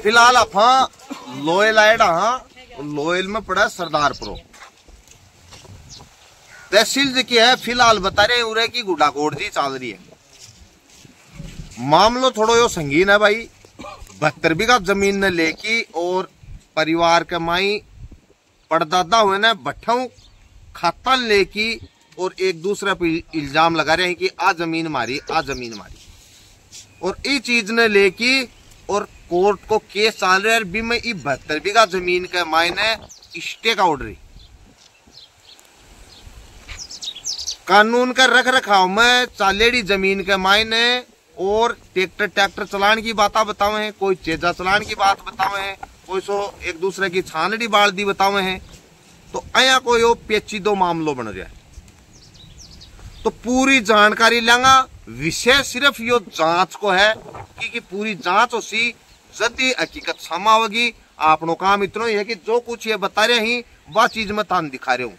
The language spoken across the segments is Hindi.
फिलहाल अफा लोयल आए लोयल में पड़ा सरदारपुरो तहसील की है। फिलहाल बता रहे उरे की गुडाकोट जी चल रही है। मामलो थोड़ो यो संगीन है भाई। 72 बीघा जमीन ने लेकी और परिवार के माई पड़दादा हुए ने भट्ठों खाता लेकी और एक दूसरे पे इल्जाम लगा रहे हैं कि आ जमीन मारी और ये चीज ने लेकी और कोर्ट को केस चल रहा है। भी में 72 बीघा जमीन के मायने स्टे का ऑर्डर कानून का रख रखाव में चालेड़ी जमीन के मायने और ट्रैक्टर चलाने की बात बतावे हैं, कोई चेजा चलाने की बात बतावे हैं, कोई सो एक दूसरे की छानड़ी बाल दी बतावे हैं। तो अया कोई यो पेचीदो मामलो बन रहा है। तो पूरी जानकारी लेंगा। विषय सिर्फ यो जांच को है कि पूरी जांच होसी जदी हकीकत समावेगी। आपनो काम इतना ही है कि जो कुछ ये बता रहे हैं वह चीज मैं थान दिखा रहा हूँ।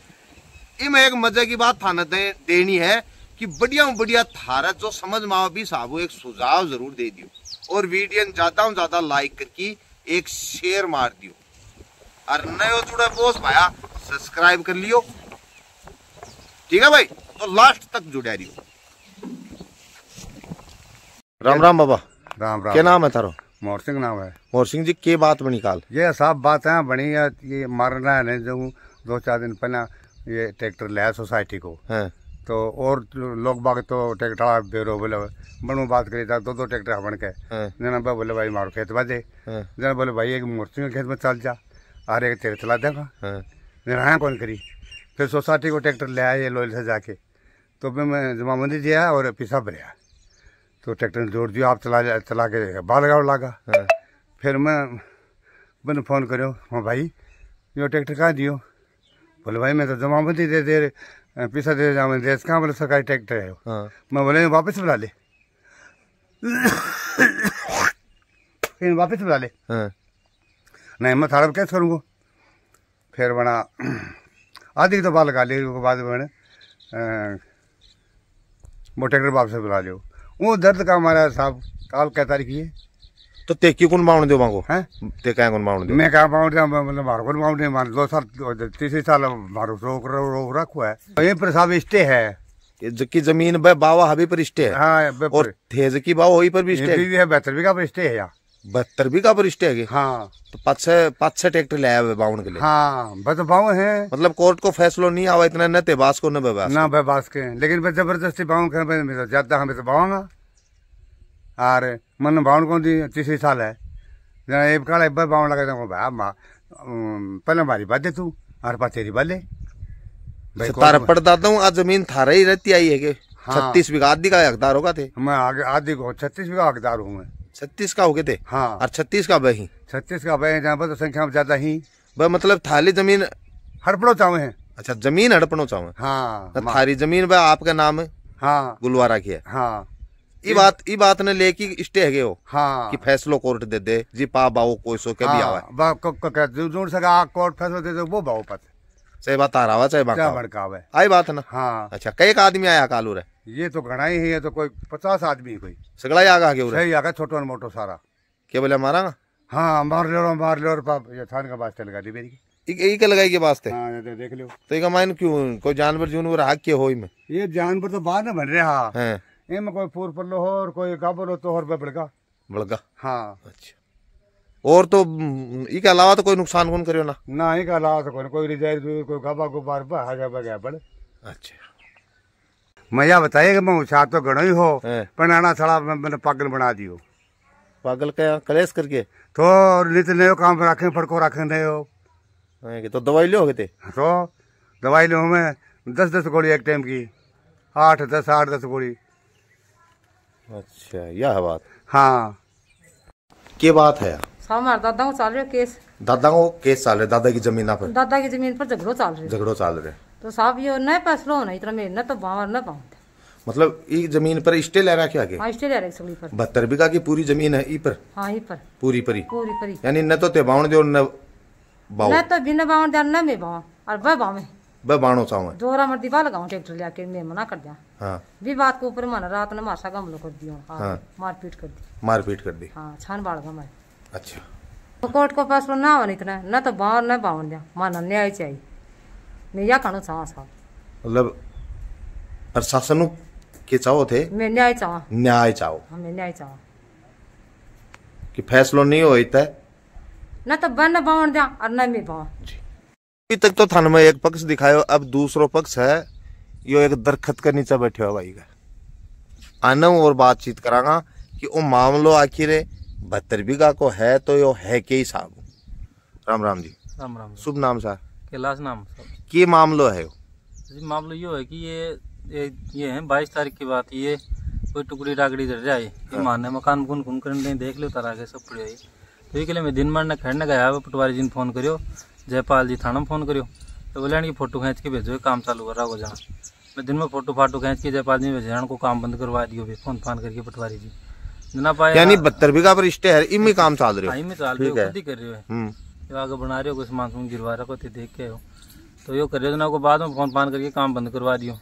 इमें एक मजे की बात थाने देनी है कि बढ़िया थारा जो समझ में आओ भी साहब एक सुझाव जरूर दे दियो और वीडियो ज्यादा लाइक करके एक शेयर मार दियो और नयो जुड़े बोस भाया सब्सक्राइब कर लियो। ठीक है भाई, तो लास्ट तक जुड़े रहियो। राम राम बाबा। राम राम। क्या नाम है थारो? मोहर सिंह नाम है। मोहर सिंह जी, के बात बनी काल? ये सब बात है बनी है। ये मारना है जो 2-4 दिन पहले ये ट्रैक्टर लिया सोसाइटी को है। तो और लोग बाग तो ट्रैक्टर बेरो बोले बनू बात करी था 2 ट्रैक्टर बन के जना बोले भाई मारो खेत बाजे जना बोले भाई एक मोहर सिंह खेत में चल जा और एक तेरे चला देगा जना कौन करी। फिर सोसाइटी को ट्रैक्टर ले आए लोयल से जाके तो मैं जमाबंदी दिया और पीछा भरिया तो ट्रैक्टर ने जोड़ दिया। आप चला के बाल लगाओ लागा। फिर मैंने फोन करो हाँ भाई यो ट्रैक्टर कहाँ दियो? बोले भाई मैं तो जमाबंदी दे पीछा दे जा देश कहाँ बोले सरकारी ट्रैक्टर है। मैं बोले वापस बुला ले वापस बुला ले। नहीं मैं थाड़ा कैसे करूँगा। फिर बना आधी तो बाल लगा ली बाद मैंने वो ट्रैक्टर वापस बुला लियो। वो दर्द का हमारा साहब काल क्या तारीख है। तो ते क्यों कौन माउंट दो मांगो हैं? ते क्या कौन माउंट दो? मैं क्या माउंट मतलब मारो कौन माउंट नहीं मान 2 साल 3 साल मारो रोक रखो है। यहीं पर साहब स्टे है जबकि जमीन बावा हबी पर स्टे है। हाँ और थे जबकि बावा वही पर भी स्टे है। 72 बीघा पर स्टे है यहाँ। 72 बीघा पर स्टे है। हाँ तो 5-6 ट्रैक्टर ले आया बाउंड के लिए। हाँ बस बाव है। मतलब कोर्ट को फैसलो नहीं आवा इतना न तेबास को न बेबास ना बेबास के लेकिन जबरदस्ती बाउंड कर ज्यादा हमें तो बावांगा और मन बाउंड कौन दी 30 साल है जना एक काल एक बार बाउंड लगा भाई पहले हमारी बात दे तू और पास तेरी बात ले तारा पड़दाता हूँ। आज जमीन थारा ही रहती आई है कि 36 बीघा आदि का हकदार होगा थे। मैं आगे आदि को 36 बीघा हकदार हूँ मैं। 36 का हो गए थे। हाँ और 36 का बही 36 का बही जहाँ पर तो संख्या में ज्यादा ही मतलब थाली जमीन हड़पड़ो चावे है। अच्छा जमीन हड़पनो चावे। हाँ थारी जमीन भाई आपका नाम है। हाँ गुलवारा की है। हाँ ये बात ने लेके स्टे है हो। हाँ कि फैसलो कोर्ट दे दे जी पा बाओ कोई सो के भी आवा जोर सका कोर्ट फैसलो दे दे वो बाओ पत चाहे बात आ रहा चाहे भड़कावे आई बात है ना। हाँ अच्छा कई एक आदमी आया कालू रे? ये तो घना ही है। तो कोई 50 आदमी कोई सगड़ा ही आगा सही आगा छोटो मोटो सारा क्या बोले मारा? हाँ मार लो और पाप ये थान का बास्ते लगा दी मेरी एक लगाई के वास्ते। हाँ देख लो तो एक मायन क्यों कोई जानवर जूनवर हाक के हो में ये जानवर तो बाहर न बन रहा है। इनमें कोई फूर पल्लो हो और कोई गाबल हो तो और बड़का। हाँ अच्छा और तो इसके अलावा तो कोई नुकसान कौन करियो ना इसके अलावा तो कोई रिजाइर कोई गाबा गुबार बड़। अच्छा मैं बताइए कि मैं उछा तो गणो ही हो बनाना थोड़ा मैंने पागल बना दियो। पागल क्या कलेश करके तो नित नयो काम रखे फड़को रखे नयो तो दवाई लो गए थे। तो दवाई लो मैं 10-10 गोली एक टाइम की 8-10 गोली। अच्छा यह बात। हाँ क्या बात है? हमारे दादा को चल रहे केस। दादा को केस चल रहे? दादा की जमीन पर? दादा की जमीन पर झगड़ो चल रहे। तो साहब ये न फैसलो होना इतना मेरे न तो बावर न पाऊँ। मतलब ये जमीन पर स्टे ले रहा क्या? हाँ स्टे ले रहे सगली पर। 72 बीघा की पूरी जमीन है ई पर? हाँ ई पर पूरी परी यानी न तो ते बावण दे न बाव न तो बिना बावण दे न में बाव और ब बाव ब बाणो चाहूं जोरा मर्दी बा लगाऊं ट्रैक्टर लेके मैं मना कर दिया। हाँ भी बात को ऊपर मन रात ने मासा गमलो कर दियो। हाँ मारपीट कर दी। मारपीट कर दी। हाँ छान बाड़ गमाए। अच्छा तो कोर्ट को फैसला ना हो इतना न तो बाहर न बावन दिया माना न्याय चाहिए। मैं या कहना चाहूँ साहब, मतलब प्रशासन के चाहो थे, मैं न्याय चाहूँ, न्याय चाहो, मैं न्याय चाहूँ कि फैसलो नहीं हो इतना न तो बन बावन दिया और न मैं बावन। अभी तक तो थाने में एक पक्ष दिखायो, अब दूसरो पक्ष है यो एक दरखत के नीचे बैठे हो भाई का आना और बातचीत करांगा कि वो मामलो आखिर 72 बीघा को है तो यो है के हिसाब। राम राम जी। राम राम। शुभ नाम सर? कैलाश नाम। की मामलो है जी? मामलो यो है कि ये है 22 तारीख की बात। ये कोई टुकड़ी टाकड़ी चढ़ जाए ये मारने मकान गुन घूम कर देख लो तारा के सब पड़े। तो ये मैं दिन भर खड़ने गया पटवारी जी ने फोन करियो, जयपाल जी थाना में फोन करियो तो बोले कि फोटो खींच के भेजो, काम चालू कर रहा हो जहाँ। मैं दिन में फोटो फाटो खींच के जयपाल जी भेजे को काम बंद करवा दियो फोन फान करके पटवारी जी ना पाए। यानी 72 बीघा पर स्टे है, इनमें काम चल रहे हो? इनमें चल रही हो, खुद ही कर रहे हो, आगे बना रहे हो, कुछ सामान सुन गिरवा रखो देख के हो तो यो कर रहे हो ना को बाद में फोन फान करके काम बंद करवा दियो।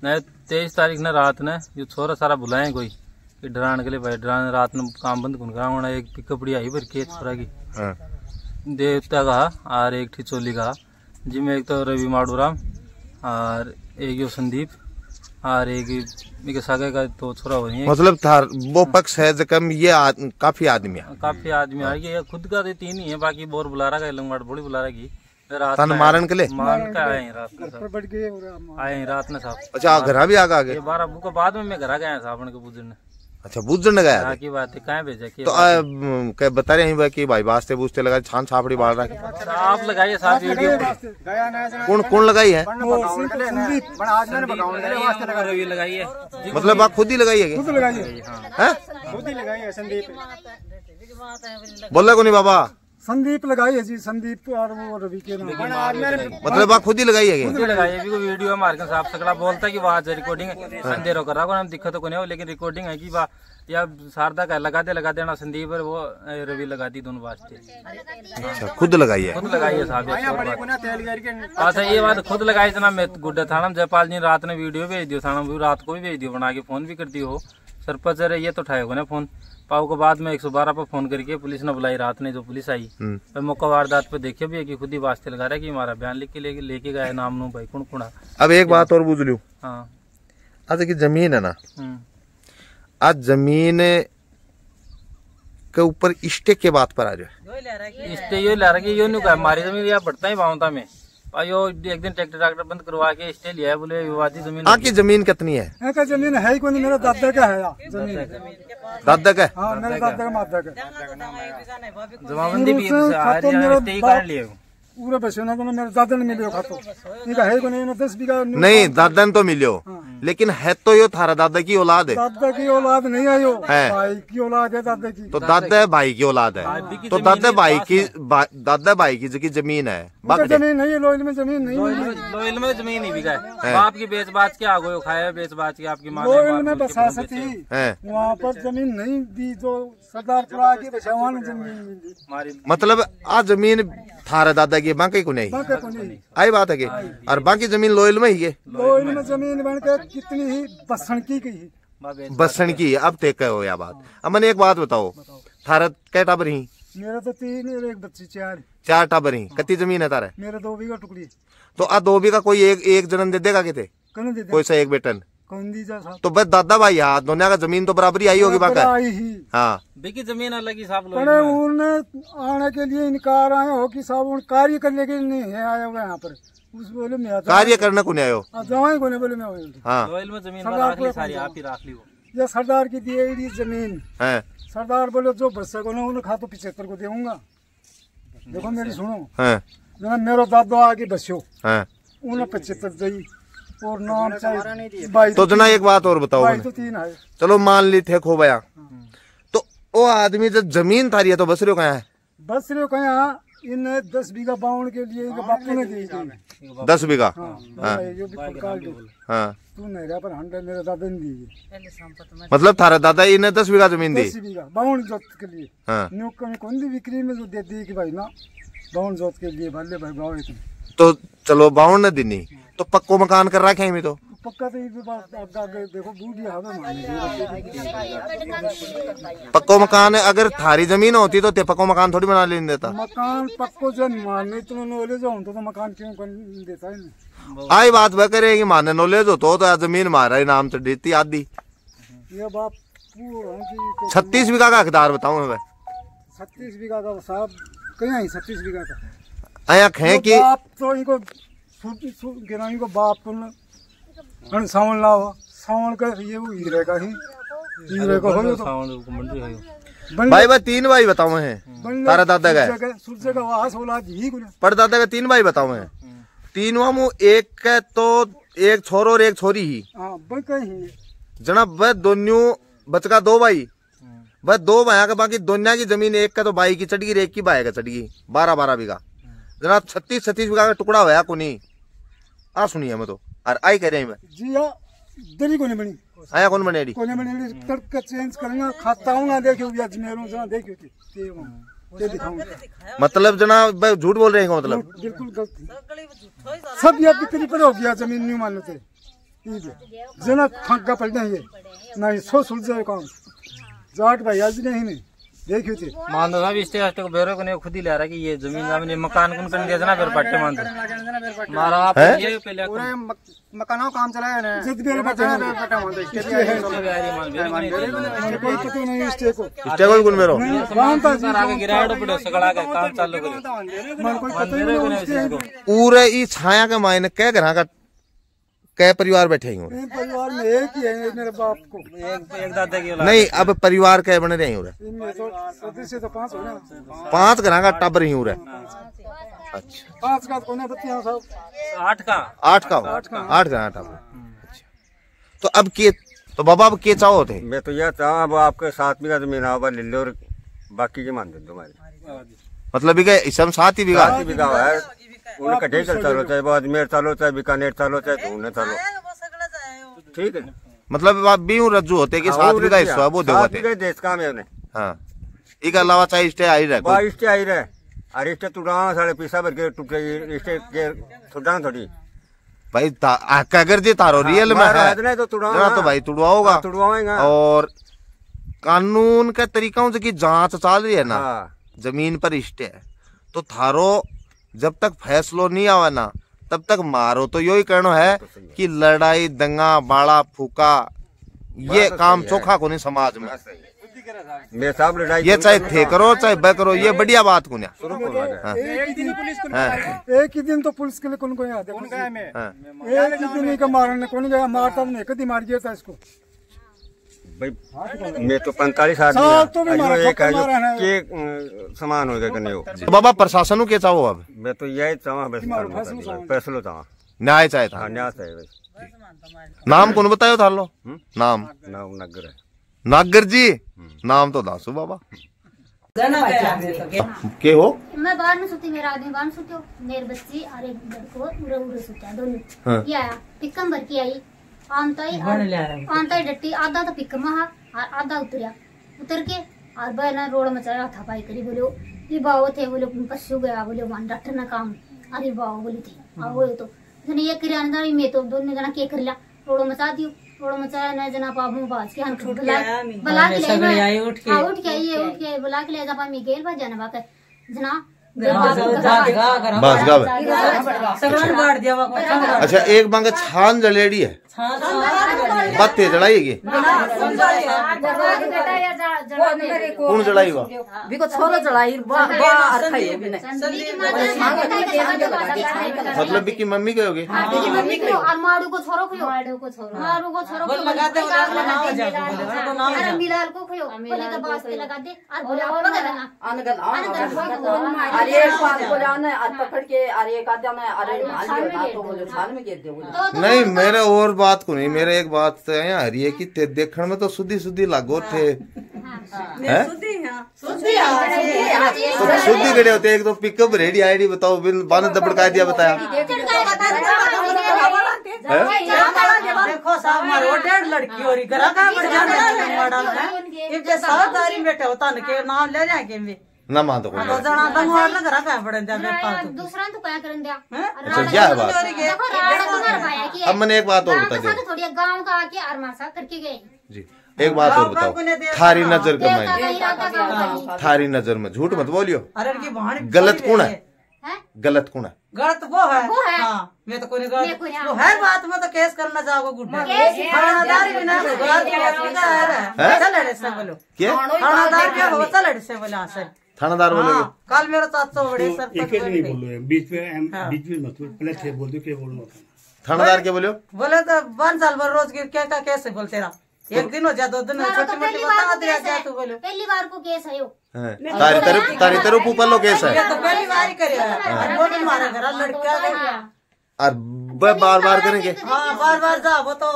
न 23 तारीख ने रात ने जो छोरा सारा बुलाए कोई कि डराने के लिए भाई डराने रात में काम बंद करा होना। एक पिकअपड़ी आई भर के छोरा की देवता का और एक ठिचोली का जिसमें एक तो रवि माडूराम और एक यो संदीप और एक सागे का तो छोरा हो रही है। मतलब वो पक्ष है जकम ये काफी आदमी आ ये खुद का 3 ही है, बाकी बोर बुला रहा है लंगवाड़ बड़ी बुला रहा रात मारन के लिए मान का आए रात में साहब। अच्छा घर भी आगे 12 को बाद में मैं घर गया साहब के बुजुर्ग। अच्छा बुजुर्ग गया की बात है कहाँ भेजा तो क्या बता रहे हैं कि भाई वास्ते बूझते लगा छान छापड़ी बाल रहा है आप लगाइए साहब वीडियो कौन लगाई है? रवि लगाइए मतलब आप खुद ही लगाइए? बोला को नहीं बाबा? संदीप लगाई है जी, संदीप और वो रवि के नाम। मतलब आप खुद ही लगाई है? खुद ही लगाई है। वीडियो हमारे साहब सकड़ा बोलता है कि वहाँ रिकॉर्डिंग अंधेरों कर रहा हम दिक्कत तो नहीं हो, लेकिन रिकॉर्डिंग है कि वाह या शारदा का लगा देना संदीप और वो रवि लगा दी दोनों वास्ते। अच्छा खुद लगाई है? खुद लगाई है साहब। अच्छा ये बात खुद लगाई जना मैं गुड्डा थाना में जयपाल जी रात ने वीडियो भेज दियो थाना में, रात को भी भेज दियो बना के फोन भी कर दियो हो सरपंच है ये तो उठाएगा ना फोन पाव को बाद में 112 पर फोन करके पुलिस ने बुलाई रात ने जो पुलिस आई तो मौका वारदात पे देखे भी है कि खुद ही वास्ते लगा रहा है कि हमारा बयान लिख के लेके गए नाम नू भाई कौन कुड़ा। अब एक बात और बुझ लूं। हाँ आज की जमीन है ना, आज जमीन के ऊपर स्टे के बात पर आ जाए स्टे यो ला रहा यो नहीं कहा हमारी जमीन या बढ़ता ही भावता में यो एक दिन ट्रैक्टर बंद करवा के स्टे लिया है बोले विवादी जमीन। आपकी जमीन कितनी है? जमीन है ही कोई मेरा दादा का है जमीन। दादा का? हाँ मेरे दादा का माता का जमाबंदी भी कर लिए पूरा बच्चों ने मेरे दादा ने मिले खातो है को नहीं 10 बीघा नहीं दादा ने तो मिलो लेकिन है तो यो थारा दादा की औलाद है? दादा की औलाद नहीं है यो भाई की औलाद है दादा की। तो दादा भाई की औलाद है तो दादा भाई की जो जमीन है जमीन नहीं है लोयल में जमीन नहीं है लोयल में जमीन नहीं बिका है आपकी बेच बाच के आगो खाया बेच बाच के आपकी माँ लोयल में बसात थी वहाँ पर जमीन नहीं दी जो सरदारपुरा की बचावान जमीन। मतलब आ जमीन थारा दादा की बाकी को नहीं आई बात है कि और बाकी जमीन लोयल में ही है। लोयल में जमीन बन के कितनी ही बसन की गई बसन की अब तय हो या बात। अब मैंने एक बात बताओ थारा कै टाबर ही? मेरा तो 3 और एक बच्ची 4 टाबर ही। कितनी जमीन है तारा? मेरा 2 बीघा टुकड़ी। तो आ 2 बीघा कोई एक जन दे देगा कितने? कोई सा एक बेटन तो बस दादा भाई हाँ दोनों का जमीन तो बराबरी आई होगी बाका? हाँ बिकी जमीन अलग ही साहब उन्हें आने के लिए इनकार आए हो कि साहब कार्य करने के लिए नहीं है आया हुआ यहाँ पर उस बोले मैं कार्य करने को नहीं आयो जवाई को नहीं बोले मैं हाँ में जमीन सारी आप ही रख ली ये सरदार की दी जमीन है। सरदार बोले जो बच्चे को ना उन्हें खा तो 75 को दूंगा। देखो मेरी सुनो मेरा दादा आगे बच्चों उन्हें 75 दी और नाम चाहिए तो जना एक बात और बताओ तो 3 है। चलो मान ली थे खो भया तो वो आदमी जब जमीन थारी है तो बस रहे कहाँ है? बस रहे कहाँ इन 10 बीघा बाउंड के लिए बापू ने दी 10 बीघा हाँ तू नहीं रहा पर 100 मेरे दादा ने दी। मतलब थारा दादा इन्हें 10 बीघा जमीन दी 10 बीघा बाउंड जोत के लिए। न्यू कौन दी बिक्री में जो दे दी कि भाई ना बाउंड जोत के लिए भले भाई बाउंड तो चलो बाउंड न दी तो पक्को मकान कर रखे हैं तो पक्का तो ये बात आगे देखो बूढ़ी हवा पक्को मकान है, अगर थारी जमीन होती तो ते पक्को मकान थोड़ी बना लेने देता। मकान पक्को जन मारने इतना नॉलेज हो तो मकान क्यों कर देता है ना। आई बात वह करेगी माने नॉलेज हो तो जमीन मारा ही नाम चढ़ देती आधी। ये बाप 36 बीघा का हकदार बताऊं मैं। 36 बीघा का साहब कहीं 36 बीघा का आया खे की बाप तो इनको गिरानी को बाप तो सावन लाओ सावन का ये वो हीरे का ही हीरे का हो तो भाई भाई 3 भाई बताओ है तारा दादा का सूर्य का वास औलाद ही को पर दादा का 3 भाई बताओ है। तीनों में एक का तो एक छोरो और एक छोरी ही। हां भाई कहीं जनाब वह दोनों बचका 2 भाई वह 2 भाई का बाकी दोनों की जमीन एक का तो भाई की चढ़ गई एक की भाई का चढ़ गई 12-12 बीघा। जनाब 36 बीघा का टुकड़ा होया को नहीं आ सुनिए मैं तो और आई कह रहे हैं जी हां दरी को नहीं बनी आया कौन बनेड़ी कोने बनेड़ी तड़का चेंज करेंगे खाता हूं ना देखियो या अजमेरों जहां देखियो ये दिखाऊंगा। मतलब जनाब झूठ बोल रहे हैं मतलब बिल्कुल गलत सब ये बिक्री पर हो गया जमीन नहीं मान लेते जना फांका पड़ जाएंगे ना सो सुल जाए काम जाट भाई आज नहीं देखियो थे मान दो साहब स्टेट को बेरो को खुद ही ले रहा कि ये जमीन जमीन मकान कौन कर दिया ना फिर पट्टे मान दो मारा आप ये पहले पूरे मकानों काम चलाया ना जिद बेर पट्टा मान दो स्टेट कोई पता नहीं स्टेट को कौन मेरो काम था आगे गिराड़ो पड़ो सगड़ा का काम चालू करो मन कोई पता नहीं पूरे ई छाया के मायने कै घरा का कै परिवार बैठे हैं परिवार में एक ही है मेरे बाप को एक दादा की औलाद नहीं अब परिवार कै बने रहे हैं इनमें तो सदस्य तो 5 हो ना 5 घरा का टब रही हूं रे। अच्छा 5 का कोने बत्तियां सब 8 का 8 घरा टब। अच्छा तो अब के तो बाबा अब के चाहो थे मैं तो यह चाहूँ अब आपके 7 बीघा जमीन आवा ले लो और बाकी के मान दे दो मतलब भी इसम 7 बीघा है उनका ढेर चलो चाहे वो अजमेर चलो चाहे बीकानेर चलो चाहे धूने चलो ठीक है। मतलब आप भी रज्जू होते कि 7 बीघा हिस्सा वो देते देश काम है उन्हें। हाँ इसके अलावा चाहे स्टे आई रहे स्टे आई रहे अरे स्टे टूटा साढ़े पैसा भर के टूटे स्टे के टूटा थोड़ी भाई अगर जी तारो रियल में है तो भाई तुड़वाओगा तुड़वाएगा। और कानून के तरीकों से की जांच चल रही है ना जमीन पर स्टे है तो थारो जब तक फैसलो नहीं आवा ना तब तक मारो तो यही कहना है कि लड़ाई दंगा बाड़ा फूका ये काम चोखा को नहीं समाज में मेरे साहब लड़ाई ये चाहे थे करो चाहे ब करो ये बढ़िया बात को एक ही दिन तो पुलिस के लिए कौन को याद है एक ही दिन का मारने कौन गया मारता नहीं कभी मार दिया था इसको भाई मैं तो 45 आदमी तो समान हो गया नहीं हो तो बाबा प्रशासन के चाहो अब मैं तो यही चाहूँ फैसलो चाहूँ न्याय चाहे था न्याय चाहिए। नाम कौन बतायो था लो नाम नगर है नागर जी नाम तो दासू बाबा के हो मैं बाहर में सोती मेरा आदमी बाहर में सोती मेरे बच्ची और एक लड़को उरे उरे सोता दोनों ये आया पिकम भर के आई आंताई डट्टी आधा तो पिकम और आधा उतर के और बहना रोड मचाया था पाई करी बोलो ये बाव थे बोले पशु गया बोले वन डॉक्टर ना काम अरे बाव बोली थी और वो तो जने ये किराना मैं तो दोनों जना के कर लिया रोड मचा दियो रोड मचाया ना जना पापू बाज के हन बुला के ले उठ के बुला के ले जा पा मी गेल बा जाना बात जना अच्छा एक बांग छान जलेड़ी है बत्ते जलाएगी कौन जलाई हुआ बिको छोरो जलाई बाहर खाइए भी नहीं मतलब भी की मम्मी के होगी और मारू को छोरो लगाते अरे मिलाल को खयो पहले का वास्ते लगा दे और बोले अनगल अरे बात को जाने और पकड़ के अरे का जाने अरे ना तो बोले थाल में गिर दे बोले नहीं मेरे और बात को नहीं मेरे एक बात है हरिये की देखने में तो सुधी लागो थे सुधी गड़े होते एक तो पिकअप रेडी आईडी बताओ बिन बाने दबड़का दिया बताया देखो साहब मारो 1.5 लड़की हो रही घरा का बढ़ जाना मॉडल है ये सारा तारी बेटा होता न के नाम ले रहा के में ना मान तो कोई जना दंगवार ना करा का पड़े जा दूसरा तो क्या करन दिया। अच्छा क्या है बात? देखो रात तुम्हारा भाई की अब मैंने एक बात और बता दी थोड़ी गांव का आके आरमार साथ करके गए जी। एक बात और बताओ, थारी नजर का मायने, थारी नजर में झूठ मत बोलियो, गलत कौन है? गलत कौन है? गलत वो है। हाँ, मैं तो कोई गलत वो है बात में तो केस करना चाहोगे गुड्डा थानादार भी ना चल से बोलो क्या थानादार क्या हो चल से बोला सर थानादार बोलोगे? कल मेरा चाचा बड़े सर नहीं बोलो बीच में मत पहले थे बोल दो क्या बोलूं थानादार क्या बोलो? बोले तो 1 साल भर रोज क्या क्या कैसे बोलते रहा, एक दिन हो जा 2 दिन छोटी मोटी बता दिया जा तू बोलो पहली बार को केस है तारी तरफ ऊपर लो केस है तो पहली बार ही करे वो भी मारे घर लड़का और बार बार करेंगे। हाँ बार जा वो तो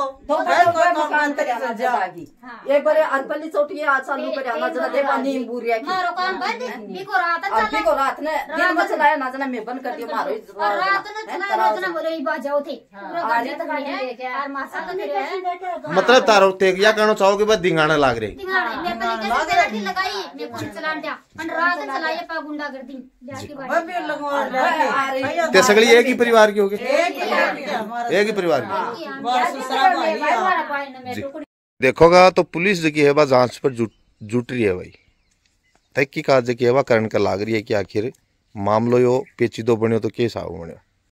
एक बार अरपली चोटी आज चालू करे ना जना दे पानी बुरिया की मारो काम बंद बिको रात अभी को रात ने दिन में चलाया ना जना मैं बंद कर दियो मारो और रात ने चलाया जना बोले ई बाजाओ थे पूरा गाड़ी तक है और मासा तो फिर है मतलब तारो तेगिया कहना चाहो कि बस दिंगाना लाग रही दिंगाना मैं पहले कैसे लगाई मैं कौन चलान दिया और रात चलाए पा गुंडा कर दी जाके वो भी लगवा ते सगली एक ही परिवार की होगी, एक ही परिवार की। देखोगा तो पुलिस जो है वह जांच पर जुट रही है भाई, तहकीकात जो है वह करण का लाग रही है कि आखिर मामलो यो पेचीदो बनो तो केस आओ बनो।